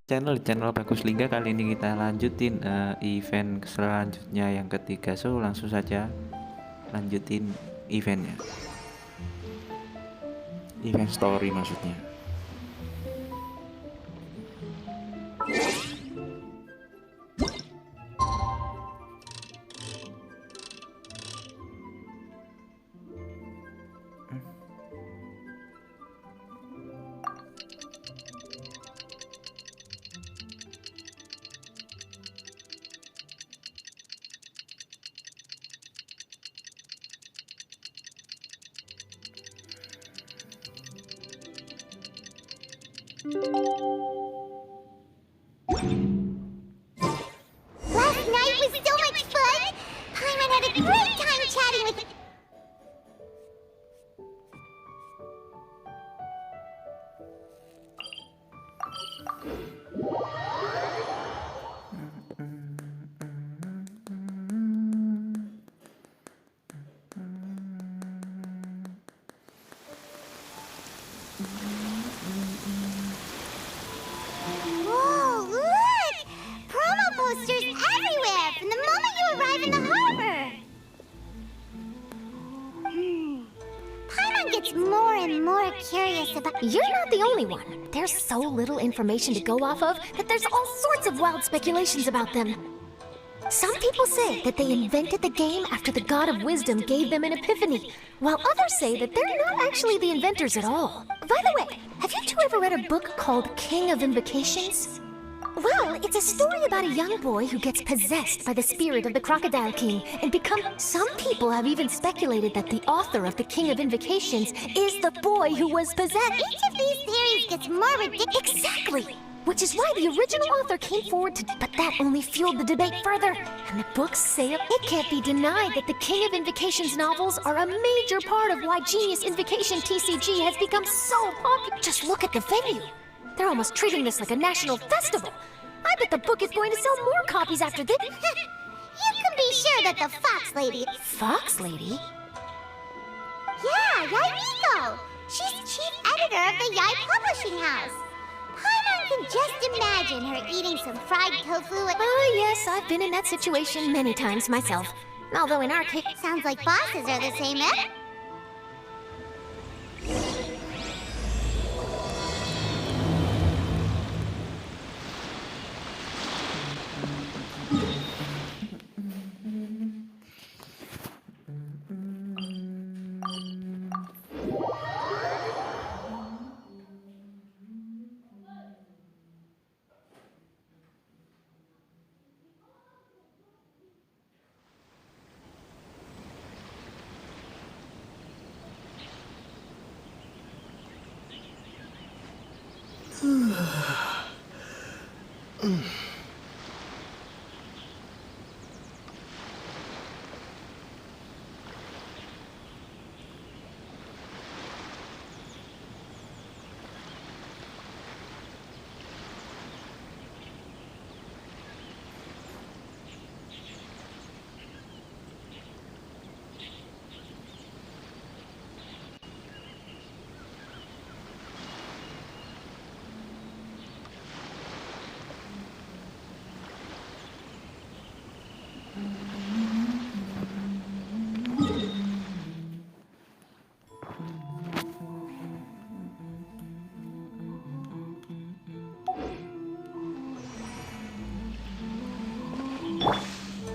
channel Bagus Lingga. Kali ini kita lanjutin event selanjutnya yang ketiga. So langsung saja lanjutin eventnya, event story maksudnya. Last night was so much fun! Paimon had a great time chatting with... Whoa, look! Promo posters everywhere from the moment you arrive in the harbor! Paimon gets more and more curious about... You're not the only one. There's so little information to go off of that there's all sorts of wild speculations about them. Some people say that they invented the game after the God of Wisdom gave them an epiphany, while others say that they're not actually the inventors at all. By the way, have you two ever read a book called King of Invocations? Well, it's a story about a young boy who gets possessed by the spirit of the Crocodile King and become... Some people have even speculated that the author of the King of Invocations is the boy who was possessed. Each of these theories gets more ridiculous. Exactly! Which is why the original author came forward to... But that only fueled the debate further. And the books say it can't be denied that the King of Invocations novels are a major part of why Genius Invocation TCG has become so popular. Just look at the venue. They're almost treating this like a national festival. I bet the book is going to sell more copies after this. You can be sure that the Fox Lady... Fox Lady? Yeah, Yai Miko! She's chief editor of the Yai Publishing House. Paimon can just imagine her eating some fried tofu and... Oh yes, I've been in that situation many times myself. Although in our case... Sounds like bosses are the same, eh?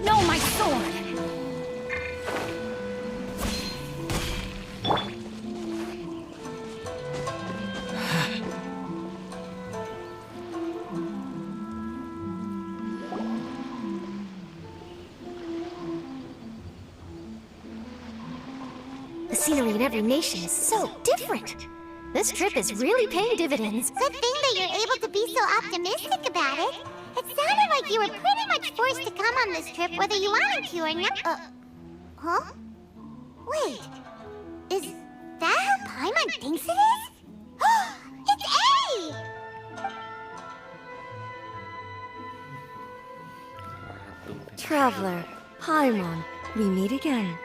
No, my sword! The scenery in every nation is so different. This trip is really paying dividends. Good thing that you're able to be so optimistic about it. It sounded like you were pretty much forced to come on this trip whether you wanted to or not. Huh? Wait. Is that how Paimon thinks it is? It's A! Traveler, Paimon, we meet again.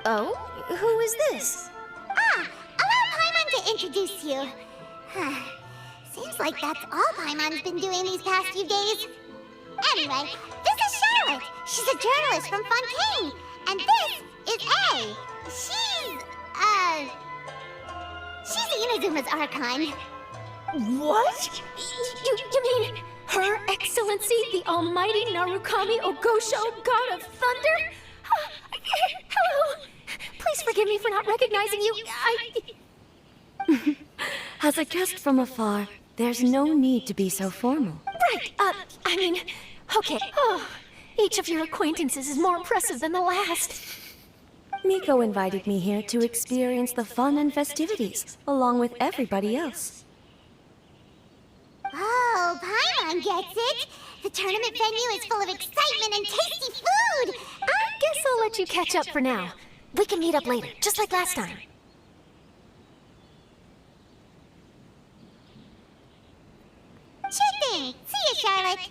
Oh? Who is this? Ah, allow Paimon to introduce you. Seems like that's all Paimon's been doing these past few days. Anyway, this is Charlotte. She's a journalist from Fontaine. And this is A. She's Inazuma's Archon. What? You mean Her Excellency, the Almighty Narukami Ogosho, God of Thunder? Hello. Please forgive me for not recognizing you. As a guest from afar, there's no need to be so formal. Right. Okay. Oh, each of your acquaintances is more impressive than the last. Miko invited me here to experience the fun and festivities, along with everybody else. Oh, Paimon gets it. The tournament venue is full of excitement and tasty food. I guess I'll let you catch up for now. We can meet up later, just like last time. Sure thing. See you, Charlotte.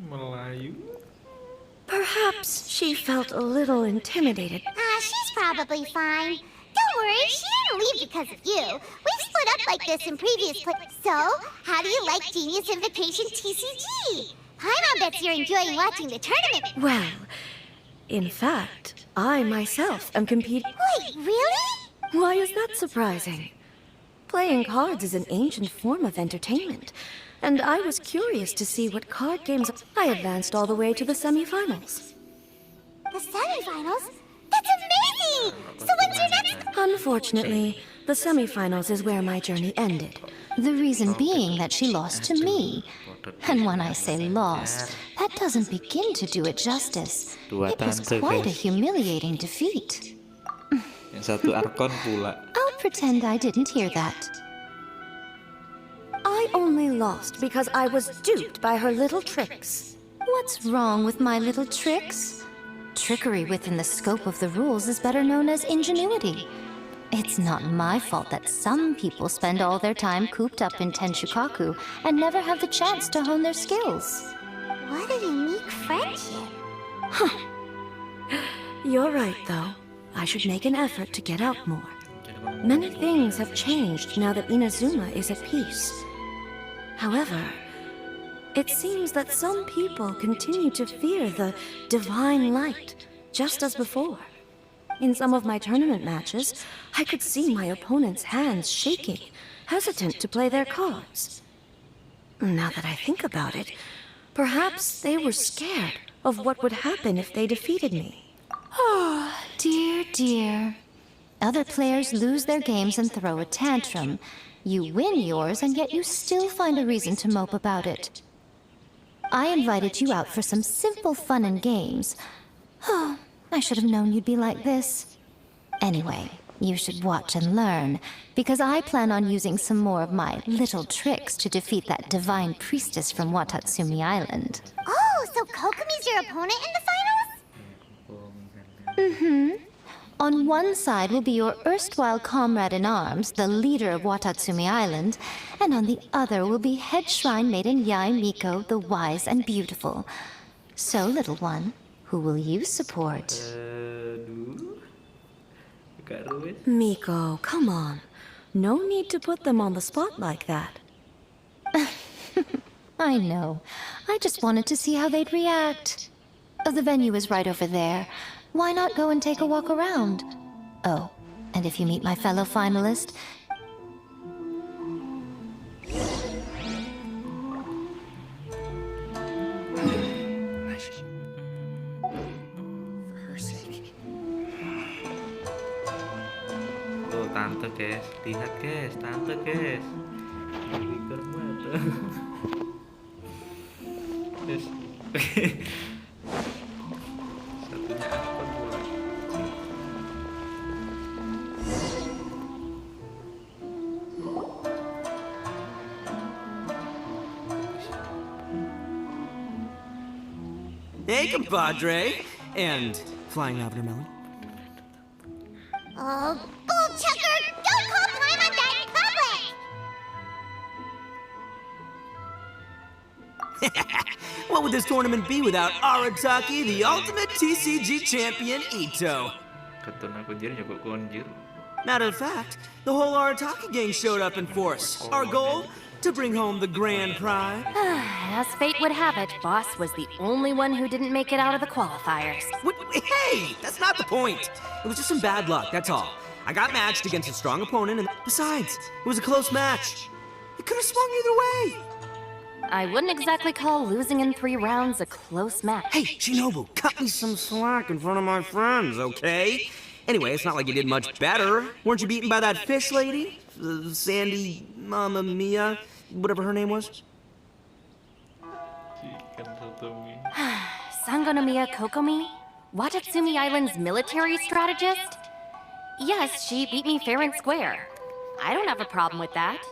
Melayu. Perhaps she felt a little intimidated. She's probably fine. Don't worry, she didn't leave because of you. We've split up like this in previous So, how do you like Genius Invitation TCG? Paimon bets you're enjoying watching the tournament. Well, in fact, I myself am competing. Wait, really? Why is that surprising? Playing cards is an ancient form of entertainment, and I was curious to see what card games. I advanced all the way to the semifinals. The semifinals? That's amazing! So when's your next... Unfortunately, the semifinals is where my journey ended. The reason being that she lost to me. And when I say lost, that doesn't begin to do it justice. It was quite a humiliating defeat. Yang satu Archon pula. I'll pretend I didn't hear that. I only lost because I was duped by her little tricks. What's wrong with my little tricks? Trickery within the scope of the rules is better known as ingenuity. It's not my fault that some people spend all their time cooped up in Tenshukaku and never have the chance to hone their skills. What a unique friendship. You're right, though. I should make an effort to get out more. Many things have changed now that Inazuma is at peace. However, it seems that some people continue to fear the divine light, just as before. In some of my tournament matches, I could see my opponent's hands shaking, hesitant to play their cards. Now that I think about it, perhaps they were scared of what would happen if they defeated me. Oh, dear, dear. Other players lose their games and throw a tantrum. You win yours, and yet you still find a reason to mope about it. I invited you out for some simple fun and games. Oh, I should have known you'd be like this. Anyway, you should watch and learn, because I plan on using some more of my little tricks to defeat that divine priestess from Watatsumi Island. Oh, so Kokomi's your opponent in the finals? Mm-hmm. On one side will be your erstwhile comrade-in-arms, the leader of Watatsumi Island, and on the other will be head shrine maiden Yae Miko, the wise and beautiful. So, little one, who will you support? Miko, come on. No need to put them on the spot like that. I know. I just wanted to see how they'd react. The venue is right over there. Why not go and take a walk around? Oh, and if you meet my fellow finalist... Tuh, tante guys, lihat guys, tante guys. Trigger mata. Yes. Satunya Archon pula. Hey, compadre! And flying watermelon. Oh, bullchucker! Don't call Paimon that in public! What would this tournament be without Arataki, the ultimate TCG champion, Ito? Keton aku jadi jago konjir. Matter of fact, the whole Arataki gang showed up in force. Our goal? To bring home the grand prize. As fate would have it, Boss was the only one who didn't make it out of the qualifiers. What? Hey, that's not the point. It was just some bad luck, that's all. I got matched against a strong opponent, and besides, it was a close match. It could have swung either way. I wouldn't exactly call losing in 3 rounds a close match. Hey, Shinobu, cut me some slack in front of my friends, okay? Anyway, it's not like you did much better. Weren't you beaten by that fish lady? Sandy, Mamma Mia, whatever her name was? Sangonomiya Kokomi? Watatsumi Island's military strategist? Yes, she beat me fair and square. I don't have a problem with that.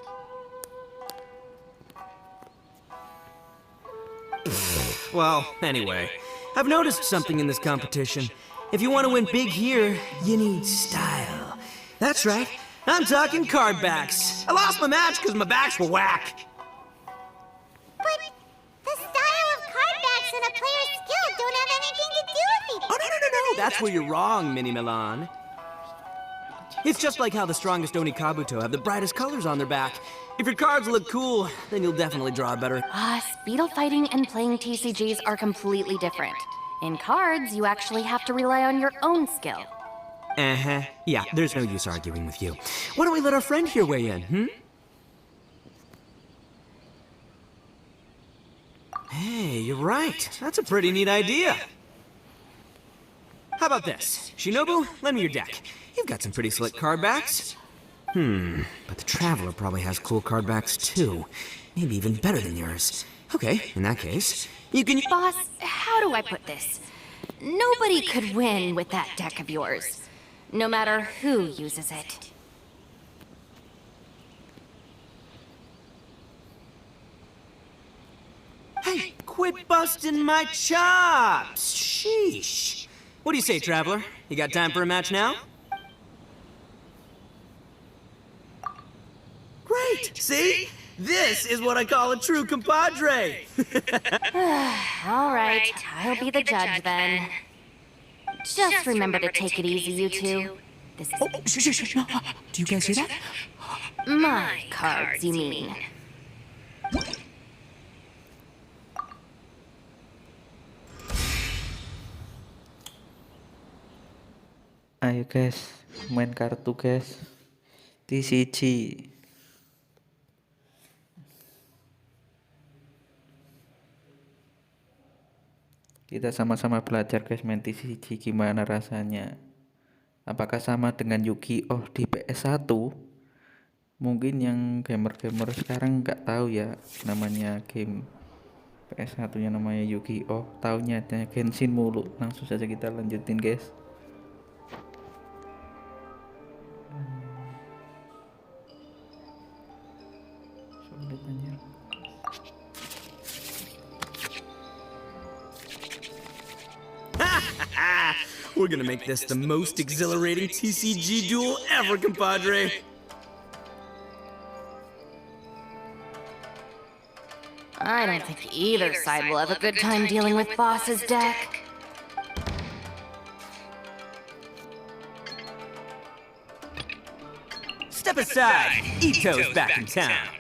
Well, anyway, I've noticed something in this competition. If you want to win big here, you need style. That's right, I'm talking card backs. I lost my match because my backs were whack. But the style of card backs and a player's skill don't have anything to do with Oh, it. no, that's where you're wrong, Mini Milan. It's just like how the strongest Oni Kabuto have the brightest colors on their back. If your cards look cool, then you'll definitely draw better. Speedle fighting and playing TCGs are completely different. In cards, you actually have to rely on your own skill. Uh-huh. Yeah, there's no use arguing with you. Why don't we let our friend here weigh in, Hey, you're right. That's a pretty neat idea. How about this? Shinobu, lend me your deck. You've got some pretty slick card backs. But the Traveler probably has cool card backs too. Maybe even better than yours. Okay, in that case, you can... Boss, how do I put this? Nobody could win with that deck of yours, no matter who uses it. Hey, quit busting my chops! Sheesh. What do you say, Traveler? You got time for a match now? Great! See? This is what I call a true compadre! All right, I'll be the judge then. Just remember to take it easy, you two. This is Shh. Do you guys hear that? my cards, you mean. Ayo guys, main kartu guys. TCG. Kita sama-sama belajar guys main TCG gimana rasanya. Apakah sama dengan Yu-Gi-Oh di PS1? Mungkin yang gamer-gamer sekarang nggak tahu ya namanya game PS1 nya namanya Yu-Gi-Oh, taunya hanya Genshin mulu. Langsung saja kita lanjutin guys. Sulit anjir. We're gonna make this the most exhilarating TCG duel ever, compadre! I don't think either side will have a good time dealing with Boss's deck. Step aside! Ito's back in town!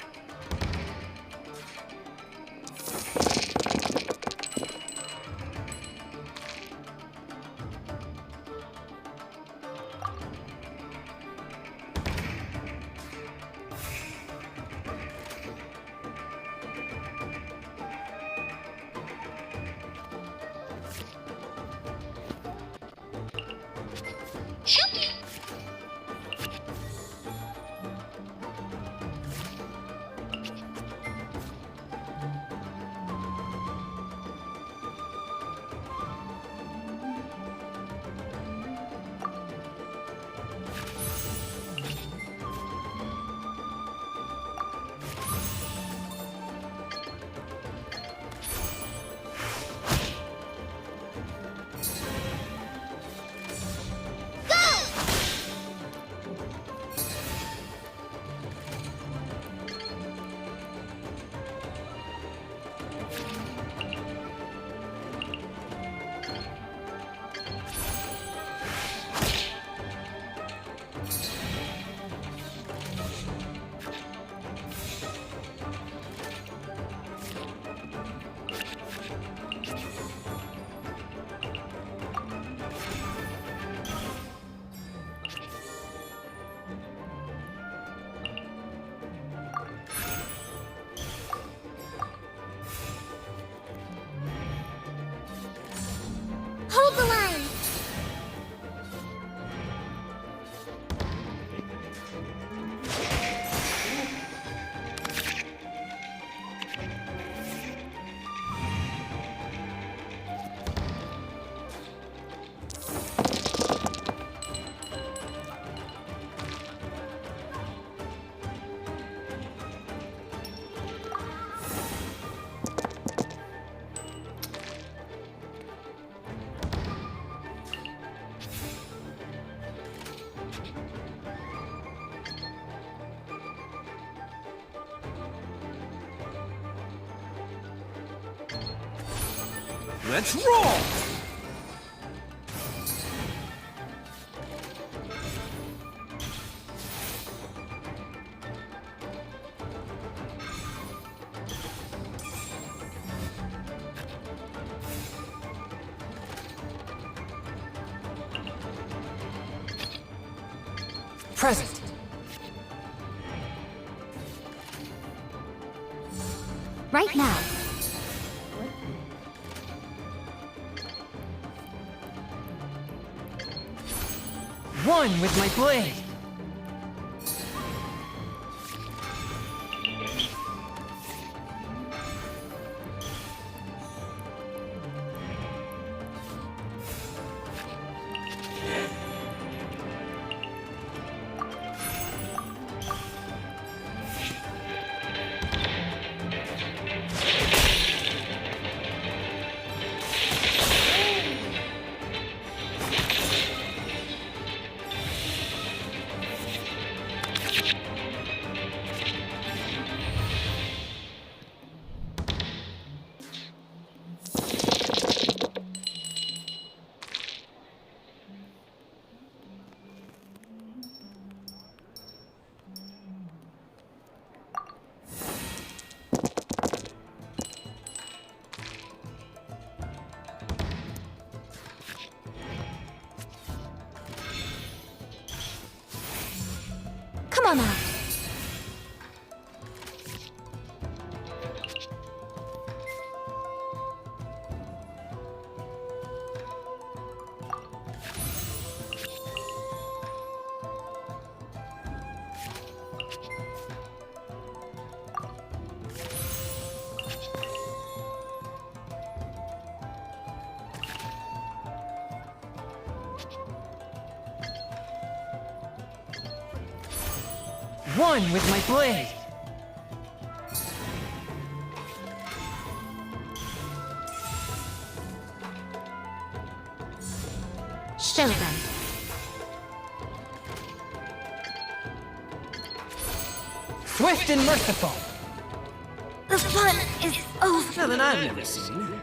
Let's roll! Present. Right now. One with my blade. Come on out. One with my blade. Show them. Swift and merciful. The fun is over. Nothing I've never seen.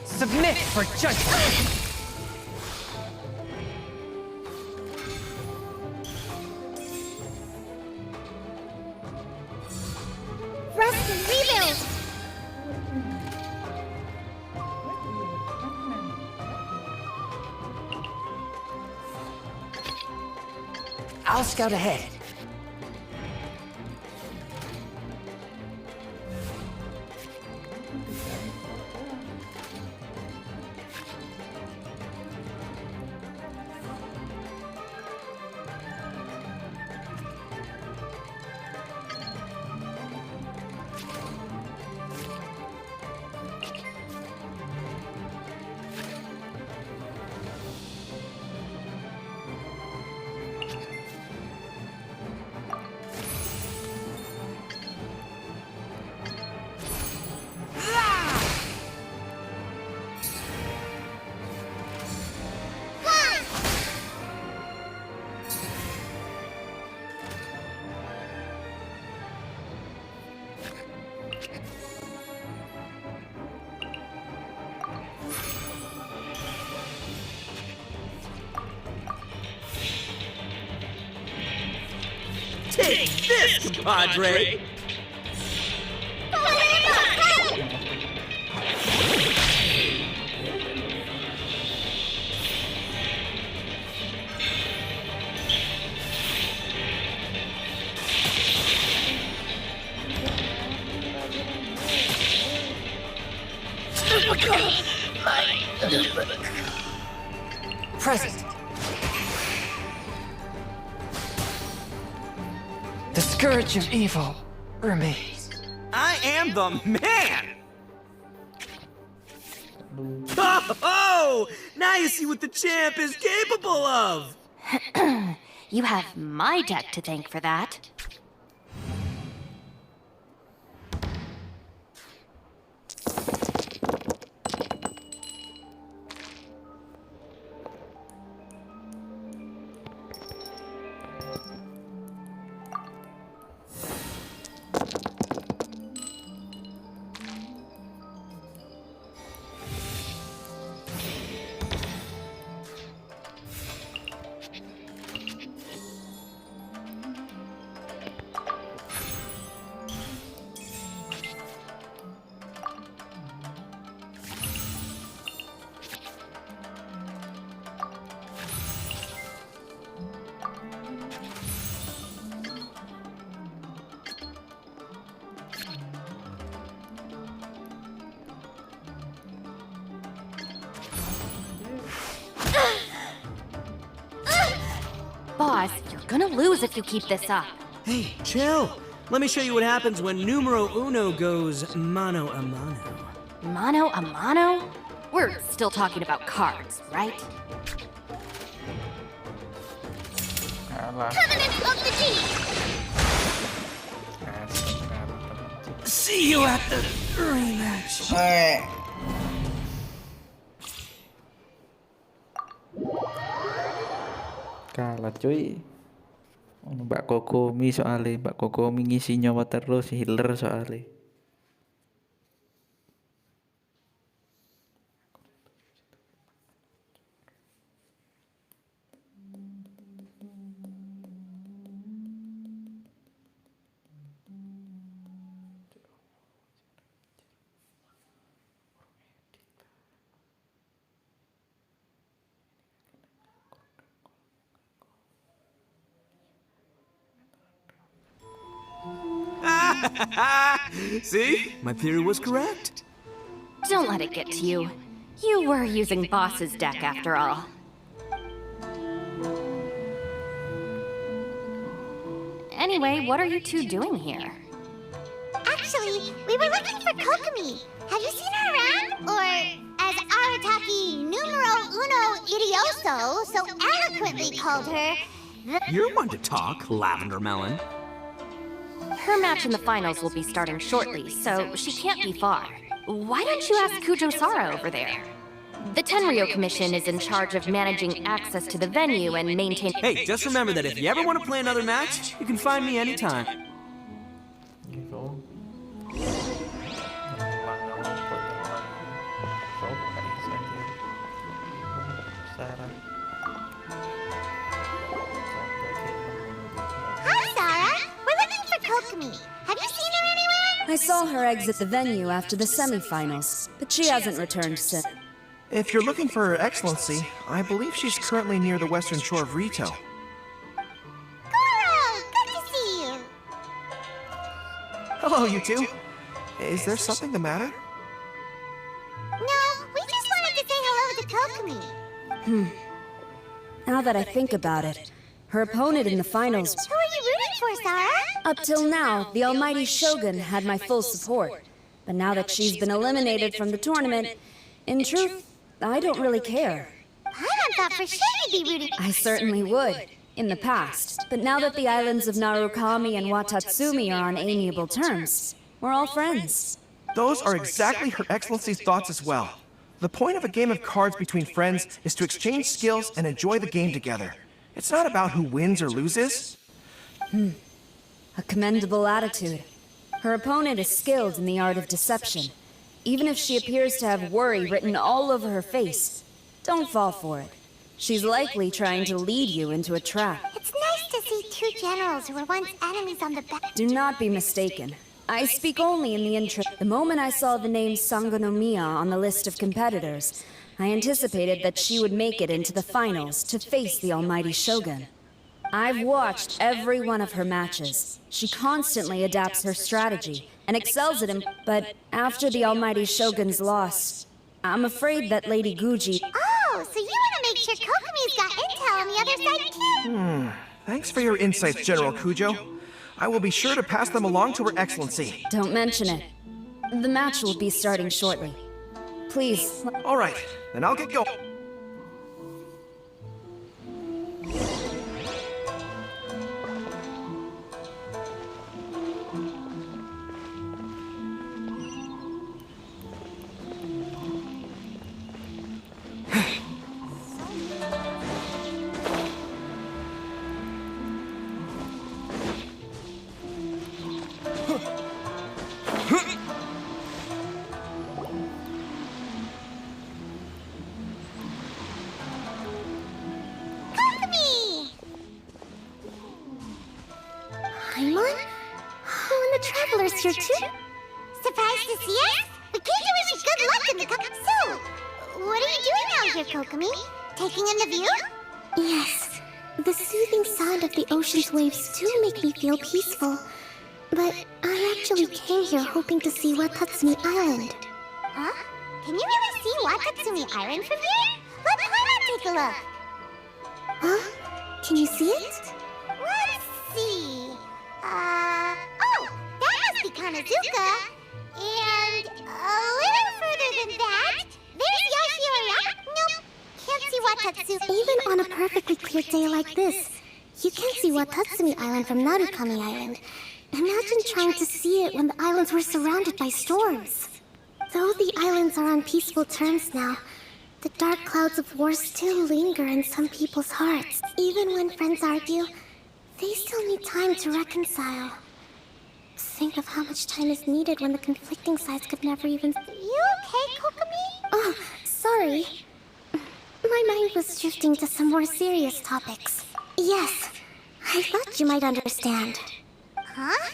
Submit for judgment. Rest and rebuild! I'll scout ahead. Take this, compadre! Present. The scourge of evil remains. I am the man! Oh! Now you see what the champ is capable of! You have my deck to thank for that. Boss, you're gonna lose if you keep this up. Hey, chill. Let me show you what happens when numero uno goes mano a mano. Mano a mano? We're still talking about cards, right? Kalah. Covenant of the Deep! See you at the rematch. Kalah cuy. Mbak Kokomi soalnya, Mbak Kokomi ngisi nyawa terus, healer soalnya. See? My theory was correct. Don't let it get to you. You were using Boss's deck after all. Anyway, what are you two doing here? Actually, we were looking for Kokomi. Have you seen her around? Or, as Arataki numero uno idioso so eloquently called her, You're one to talk, Lavender Melon. Her match in the finals will be starting shortly, so she can't be far. Why don't you ask Kujo-Sara over there? The Tenryo Commission is in charge of managing access to the venue and maintaining... Hey, just remember that if you ever want to play another match, you can find me anytime. Gitu. Hi, Sarah. We're looking for Kokomi. Have you seen her anywhere? I saw her exit the venue after the semifinals, but she hasn't returned since. If you're looking for Her Excellency, I believe she's currently near the western shore of Rito. Goro, good to see you. Hello, you two. Is there something the matter? No, we just wanted to say hello to Kokomi. Now that I think about it, her opponent in the finals... Who are you rooting for, Sarah? Up till now, the almighty Shogun had my full support. But now that she's been eliminated from the tournament, in truth, I don't really care. Paimon thought for sure you'd be rooting. I certainly would, in the past. But now that the islands of Narukami and Watatsumi are on amiable terms, we're all friends. Those are exactly Her Excellency's thoughts as well. The point of a game of cards between friends is to exchange skills and enjoy the game together. It's not about who wins or loses. A commendable attitude. Her opponent is skilled in the art of deception. Even if she appears to have worry written all over her face, don't fall for it. She's likely trying to lead you into a trap. It's nice to see two generals who were once enemies on the back. Do not be mistaken. I speak only in the interest. The moment I saw the name Sangonomiya on the list of competitors, I anticipated that she would make it into the finals to face the almighty Shogun. I've watched every one of her matches. She constantly adapts her strategy and excels at him, but after the almighty Shogun's loss, I'm afraid that Lady Guji... Oh, so you want to make sure Kokomi's got intel on the other side too? Thanks for your insights, General Kujo. I will be sure to pass them along to Her Excellency. Don't mention it. The match will be starting shortly. Please. All right, then I'll get going. Kokomi! Paimon? Oh, and the Traveler's here too? Surprised to see us? We came to wish you good luck in the So, what are you doing out here, Kokomi? Taking in the view? Yes, the soothing sound of the ocean's waves do make me feel peaceful. But I actually came here hoping to see Watatsumi Island. Huh? Can you really see Watatsumi Island from here? Let Paimon take a look. Huh? Can you see it? Let's see. Oh, that must be Kanazuka. And a little further than that, there's Yoshiura. Nope, can't see Watatsumi. Even on a perfectly clear day like this, you can't see Watatsumi Island from Narukami Island. Imagine trying to see it when the islands were surrounded by storms. Though the islands are on peaceful terms now, the dark clouds of war still linger in some people's hearts. Even when friends argue, they still need time to reconcile. Think of how much time is needed when the conflicting sides could never even... You okay, Kokomi? Oh, sorry. My mind was drifting to some more serious topics. Yes, I thought you might understand. Huh?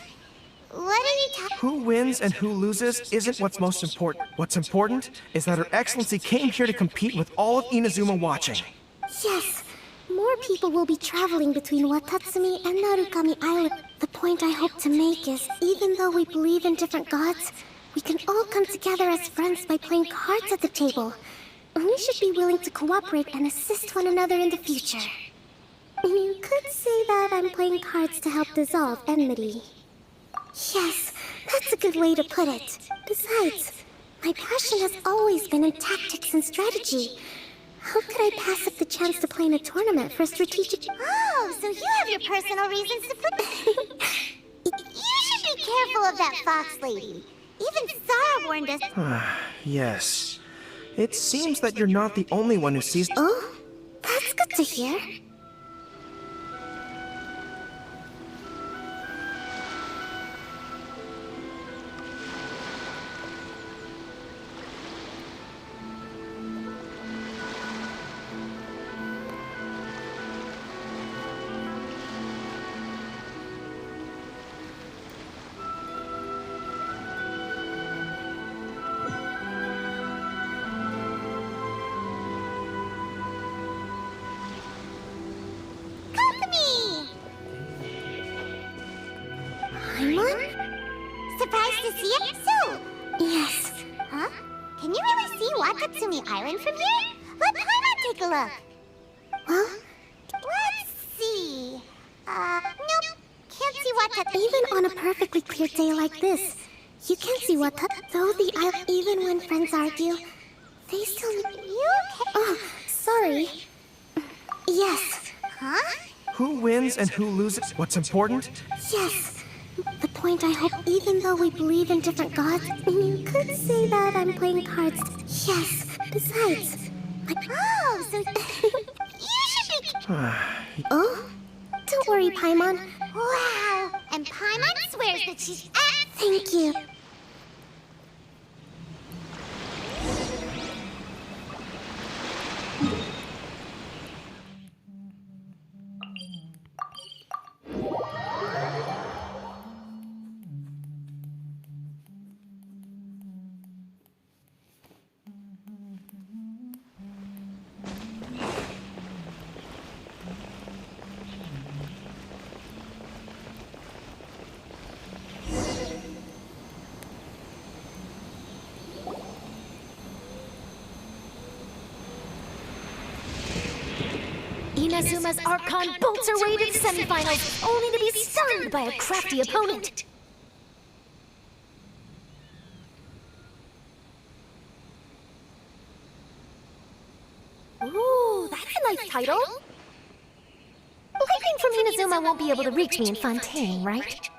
What are you talking... Who wins and who loses isn't what's most important. What's important is that Her Excellency came here to compete with all of Inazuma watching. Yes, more people will be traveling between Watatsumi and Narukami Island. The point I hope to make is, even though we believe in different gods, we can all come together as friends by playing cards at the table. We should be willing to cooperate and assist one another in the future. You could say that I'm playing cards to help dissolve enmity. Yes, that's a good way to put it. Besides, my passion has always been in tactics and strategy. How could I pass up the chance to play in a tournament for a strategic... Oh, so you have your personal reasons to put... You should be careful of that fox lady. Even Sarah warned us... Yes. It seems that you're not the only one who sees... Oh, that's good to hear. Surprised to see it? So... Yes. Huh? Can you really see Watatsumi Island from here? Let Paimon take a look. Well, Let's see... nope. Can't see Watatsumi... even on a perfectly clear day like this, you can't see though the island... Even when friends argue, they still... You okay? Oh, sorry. Yes. Huh? Who wins and who loses? What's important? Yes. The point I hope, even though we believe in different gods, you could say that I'm playing cards. Yes. Besides, Oh, so... you should be... Oh? Don't worry, Paimon. Wow! And Paimon swears that she's... Thank you. Inazuma's Archon bolts her way to the semifinals, only to be stunned by a crafty opponent. Ooh, that's a nice title. Lightning from Inazuma won't be able to reach me in Fontaine, right?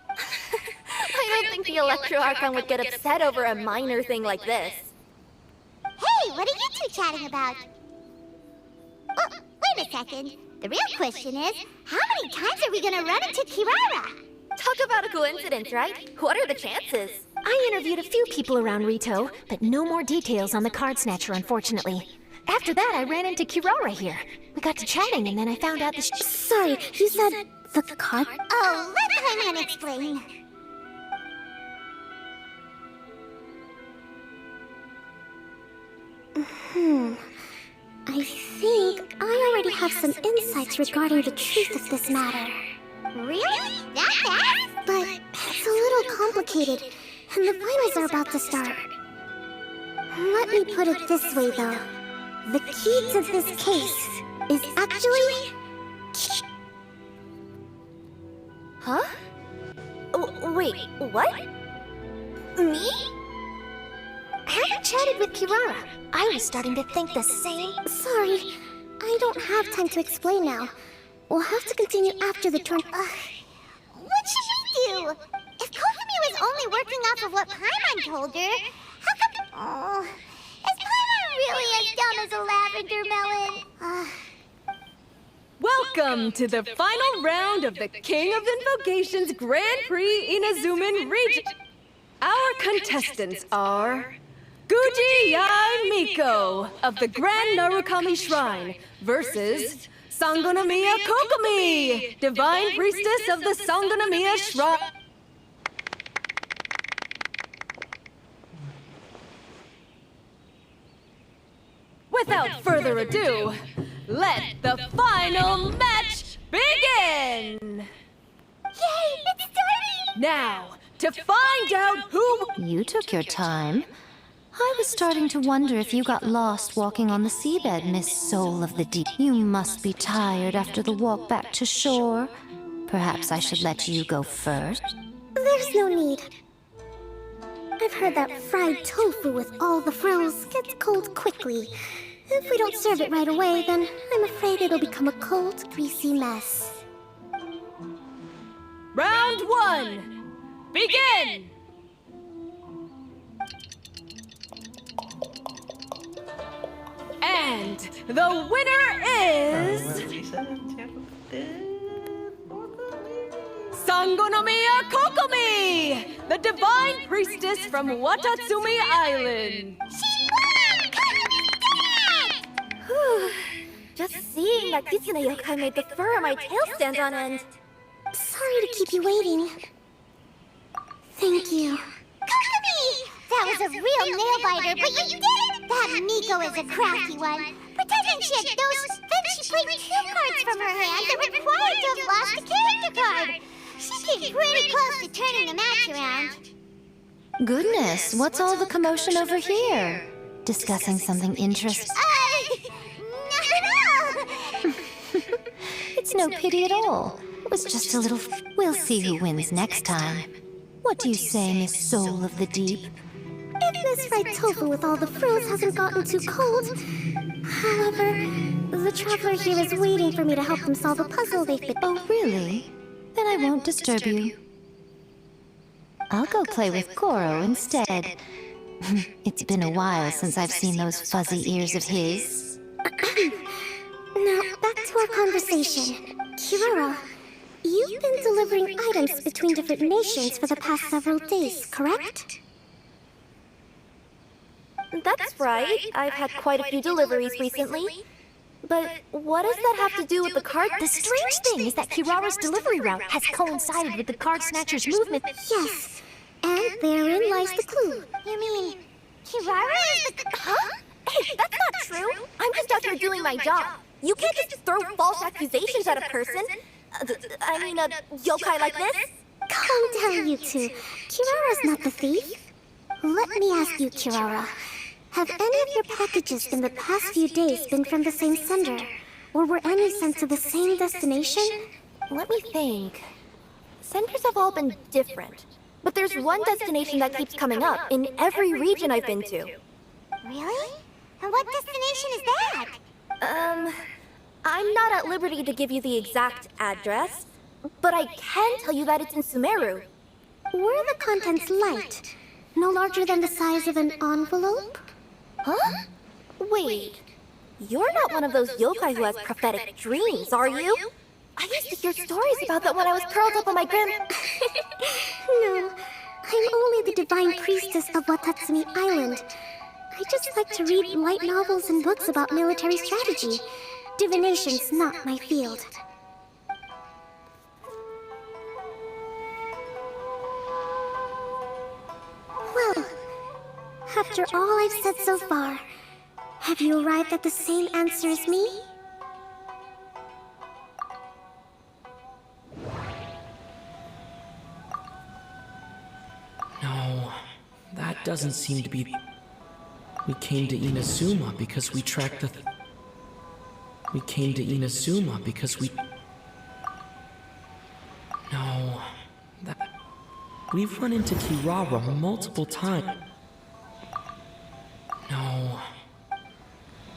I don't think the Electro Archon would get upset over a minor thing like this. Hey, what are you two chatting about? Oh, wait a second. The real question is, how many times are we gonna run into Kirara? Talk about a coincidence, right? What are the chances? I interviewed a few people around Rito, but no more details on the card snatcher, unfortunately. After that, I ran into Kirara here. We got to chatting, and then I found out Sorry, you said the card? Oh, let Paimon explain. I think I already have some insights regarding the truth of this matter. Really? That fast? But it's a little complicated, and the finals are about to start. Let me put it this way, though. The key to this case is actually... Huh? Oh, wait, what? Me? Having chatted with Kirara, I was starting to think the same. Sorry, I don't have time to explain now. We'll have to continue after the turn. What should we do? If Kokomi was only working off of what Paimon told her, how come... Oh, is Paimon really as dumb as a lavender melon? Welcome to the final round of the King of Invocations Grand Prix Inazuman region. Our contestants are Guji Yai Miko of the Grand Narukami Shrine versus Sangonomiya Kokomi, Divine Priestess of the Sangonomiya Shrine. Without further ado, let the final match begin! Yay, it's starting! Now, to find out who... You took your time. I was starting to wonder if you got lost walking on the seabed, Miss Soul of the Deep. You must be tired after the walk back to shore. Perhaps I should let you go first. There's no need. I've heard that fried tofu with all the frills gets cold quickly. If we don't serve it right away, then I'm afraid it'll become a cold, greasy mess. Round one, begin! And the winner is... Sangonomiya Kokomi, the Divine Priestess from Watatsumi Island. She won! Kokomi did it! Whew. Just seeing that Kitsune yokai made the fur on my tail stand on end. Sorry to keep you waiting. Thank you. Kokomi! That was a real nail-biter, but you did it! That Miko is a crafty one. Pretending she had those, then she played 2 cards from her hand that required to have lost a character card. She came pretty close to turning the match around. Goodness, what's all the commotion over here? Discussing something interesting? Not at all! It's no pity at all. It was just a little... We'll see who wins next time. What do you say, Miss Soul of the Deep? If this fried tofu with all the frills hasn't gotten too cold... However, the traveler here is waiting for me to help them solve a puzzle they've been... Oh, really? Then I won't disturb you. I'll go play with Goro instead. It's been a while since I've seen those fuzzy ears of his. Now, back to our conversation. Kirara, you've been delivering items between different nations for the past several days, correct? That's right. I've had quite a few deliveries recently. But what does that have to do with the card? The strange thing is that Kirara's delivery route has coincided with the card snatcher's movement. Yes, and therein lies the clue. You mean, Kirara is the... Huh? Hey, that's not true. I'm just out here doing my job. You can't just throw false accusations at a person. I mean, a yokai like this. Calm down, you two. Kirara's not the thief. Let me ask you, Kirara. Have any of your packages in the past few days been from the same sender? Or were any sent to the same destination? Let me think. Centers have all been different. But there's one destination that keeps coming up in every region I've been to. Really? And what destination is that? I'm not at liberty to give you the exact address, but I can tell you that it's in Sumeru. Were the contents light? No larger than the size of an envelope? Huh? Wait. You're not one of those yokai who has prophetic dreams, are you? I used to hear stories about that when I was curled up on my No, I'm only the divine priestess of Watatsumi Island. I just like to read light novels and books about military strategy. Divination's not my field. Well, after all I've said so far, have you arrived at the same answer as me? No, that doesn't seem to be... We came to Inazuma because we tracked the... We came to Inazuma because we... No, that... We've run into Kirara multiple times. No.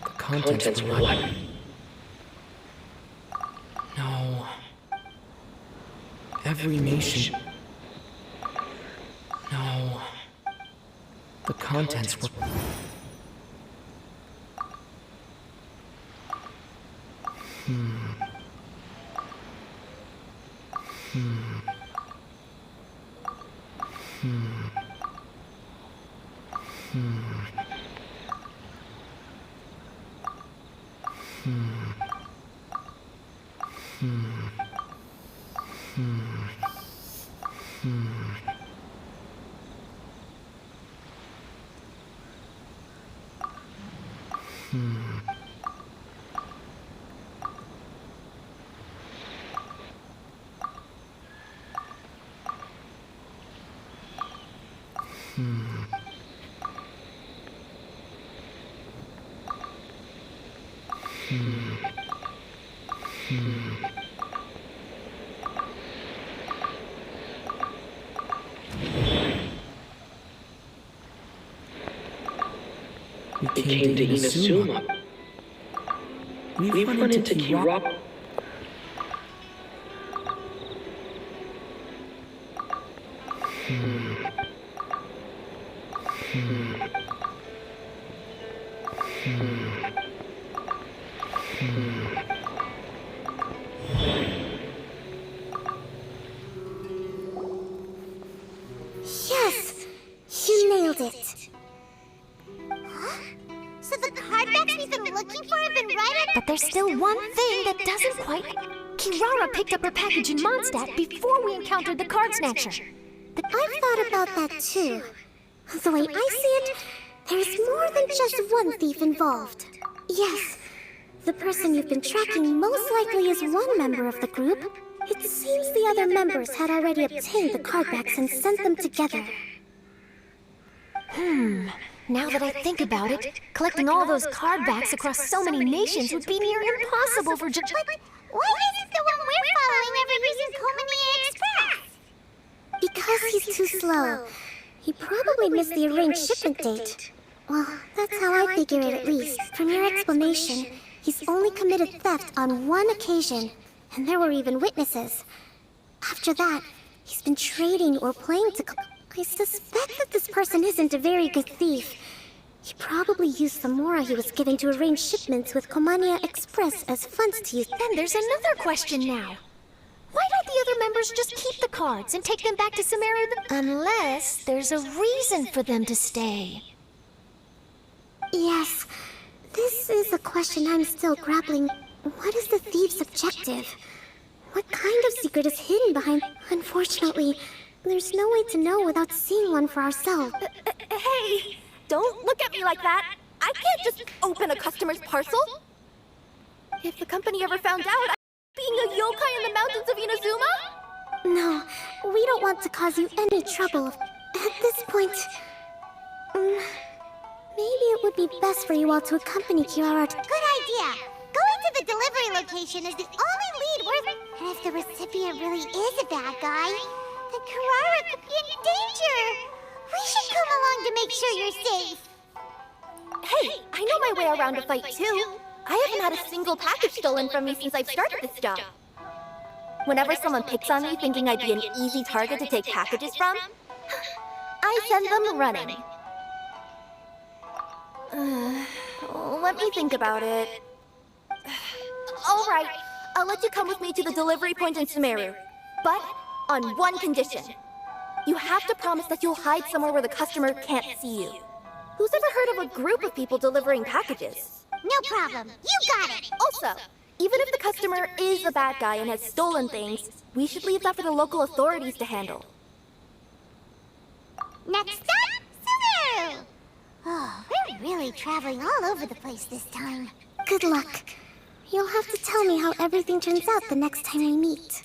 The contents were what? No. Every nation... No. The contents were... We came to Inazuma. We've run into Kirara. Yes! You nailed it! So the cardbacks we've been looking for have been right at... But there's still one thing that doesn't quite... Kirara picked up her package in Mondstadt before we encountered the card snatcher. I've thought about that too. The way I see it, there's more than just one thief involved. Yes, the person you've been tracking most likely is one member of the group. It seems the other members had already obtained the cardbacks and sent them together. Now that I think about it, collecting all those cardbacks across so many nations would be near impossible for Why isn't the one we're following ever using Komania Express? Because he's too slow. He probably missed the arranged shipment date. Well, that's how I figure it at least. From your explanation, he's only committed theft on one occasion, and there were even witnesses. After that, he's been trading or playing to... I suspect that this person isn't a very good thief. He probably used the mora he was giving to arrange shipments with Komania Express as funds to use. Then there's another question now. Why don't the other members just keep the cards and take them back to Sumeru? Unless there's a reason for them to stay. Yes, this is a question I'm still grappling. What is the thief's objective? What kind of secret is hidden behind? Unfortunately, there's no way to know without seeing one for ourselves. Hey, don't look at me like that. I can't just open a customer's parcel. If the company ever found out I'm being a yokai in the mountains of Inazuma? No, we don't want to cause you any trouble. At this point, maybe it would be best for you all to accompany Kirara to... Good idea. Going to the delivery location is the only lead worth... And if the recipient really is a bad guy, then Carrara could be in danger. We should come along to make sure you're safe. Hey, I know my way around a fight too. I haven't had a single package stolen from me since I've started this job. Whenever someone picks on me thinking I'd be an easy target to take packages from, I send them running. Let me think about it. All right, I'll let you come with me to the delivery point in Sumeru. But on one condition. You have to promise that you'll hide somewhere where the customer can't see you. Who's ever heard of a group of people delivering packages? No problem. You got it. Also, even if the customer is a bad guy and has stolen things, we should leave that for the local authorities to handle. Next stop, Sumeru! Oh, we're really traveling all over the place this time. Good luck. You'll have to tell me how everything turns out the next time we meet.